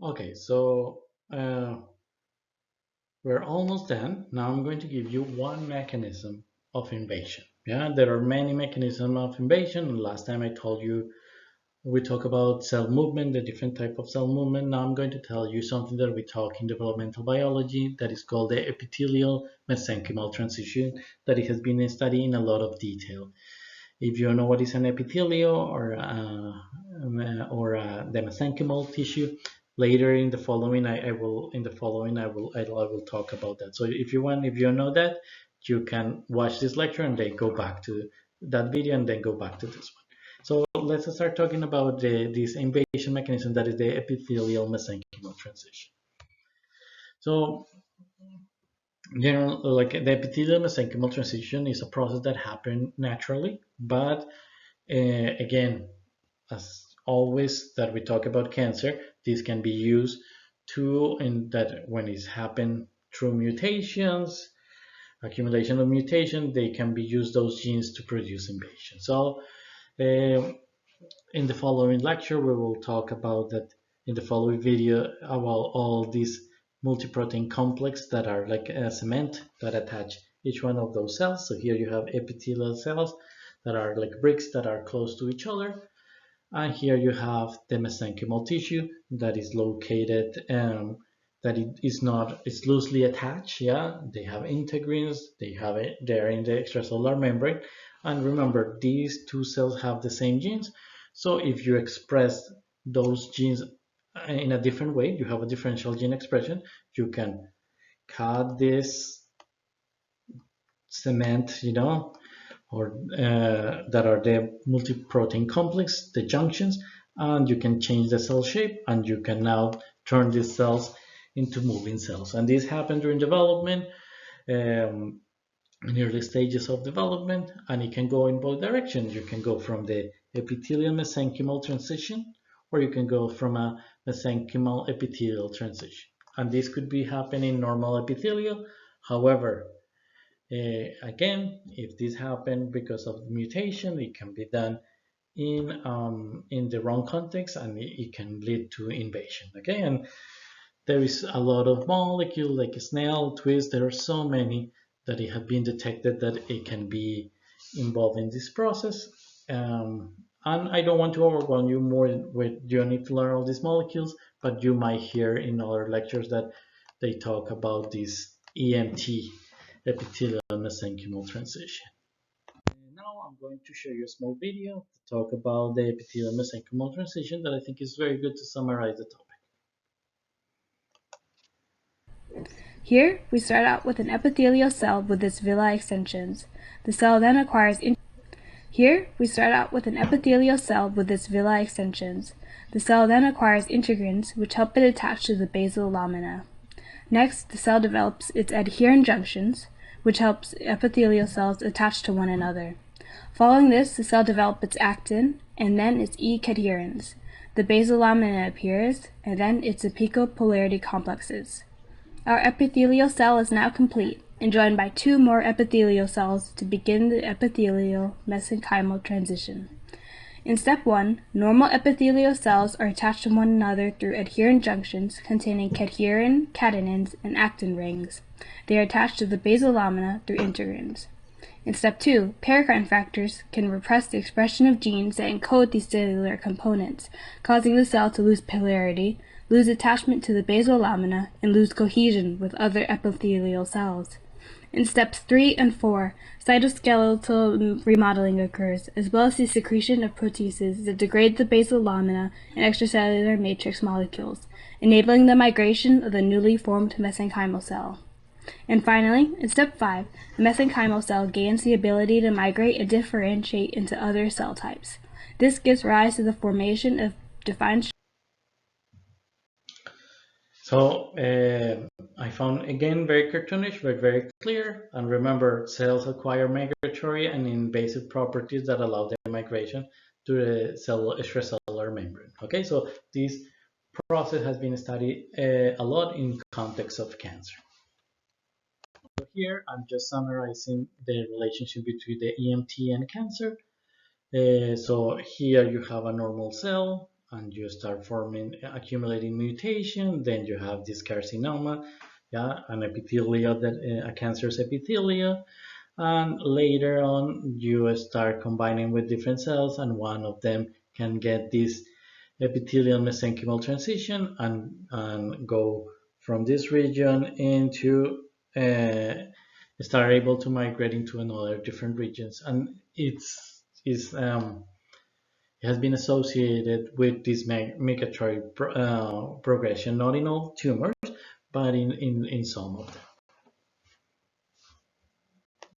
Okay, so we're almost done. Now I'm going to give you one mechanism of invasion. Yeah, there are many mechanisms of invasion. Last time I told you we talk about cell movement, the different type of cell movement. Now I'm going to tell you something that we talk in developmental biology that is called the epithelial mesenchymal transition that it has been studied in a lot of detail. If you know what is an epithelial or the mesenchymal tissue, later in the following, I will talk about that. So if you know that, you can watch this lecture and then go back to that video and then go back to this one. So let's start talking about this invasion mechanism that is the epithelial mesenchymal transition. So like the epithelial mesenchymal transition is a process that happens naturally, but again, as always that we talk about cancer, this can be used to, in that when it's happened through mutations, accumulation of mutation, they can be used those genes to produce invasion. So in the following lecture, we will talk about that in the following video about all these multi-protein complex that are like a cement that attach each one of those cells. So here you have epithelial cells that are like bricks that are close to each other. And here you have the mesenchymal tissue that is located, that it is not, it's loosely attached. Yeah, they have integrins, they have it there in the extracellular membrane. And remember, these two cells have the same genes. So if you express those genes in a different way, you have a differential gene expression, you can cut this cement, or that are the multi-protein complex, the junctions, and you can change the cell shape, and you can now turn these cells into moving cells. And this happens during development, um, in early stages of development, and it can go in both directions. You can go from the epithelial mesenchymal transition, or you can go from a mesenchymal epithelial transition. And this could be happening in normal epithelial. However, again, if this happened because of mutation, it can be done in the wrong context, and it can lead to invasion. Okay, and there is a lot of molecules like snail, twist. There are so many that it have been detected that it can be involved in this process. And I don't want to overwhelm you more with you need to learn all these molecules, but you might hear in other lectures that they talk about this EMT, epithelial mesenchymal transition. And now I'm going to show you a small video to talk about the epithelial mesenchymal transition that I think is very good to summarize the topic. Here, we start out with an epithelial cell with its villi extensions. The cell then acquires Here, we start out with an epithelial cell with its villi extensions. The cell then acquires integrins, which help it attach to the basal lamina. Next, the cell develops its adherent junctions, which helps epithelial cells attach to one another. Following this, the cell develops its actin, and then its E-cadherins. The basal lamina appears, and then its apical polarity complexes. Our epithelial cell is now complete and joined by two more epithelial cells to begin the epithelial mesenchymal transition. In step 1, normal epithelial cells are attached to one another through adherent junctions containing cadherin, catenins, and actin rings. They are attached to the basal lamina through integrins. In step 2, paracrine factors can repress the expression of genes that encode these cellular components, causing the cell to lose polarity, lose attachment to the basal lamina, and lose cohesion with other epithelial cells. In steps 3 and 4, cytoskeletal remodeling occurs, as well as the secretion of proteases that degrade the basal lamina and extracellular matrix molecules, enabling the migration of the newly formed mesenchymal cell. And finally, in step 5, the mesenchymal cell gains the ability to migrate and differentiate into other cell types. This gives rise to the formation of defined. So I found again very cartoonish but very clear. And remember, cells acquire migratory and invasive properties that allow their migration to the extracellular membrane. Okay, so this process has been studied a lot in context of cancer. So here I'm just summarizing the relationship between the EMT and cancer. So here you have a normal cell, and you start forming, accumulating mutation. Then you have this carcinoma, yeah, an epithelial, a cancerous epithelial, and later on you start combining with different cells, and one of them can get this epithelial mesenchymal transition and go from this region into start able to migrate into another different regions, and it has been associated with this migratory progression, not in all tumors, but in some of them.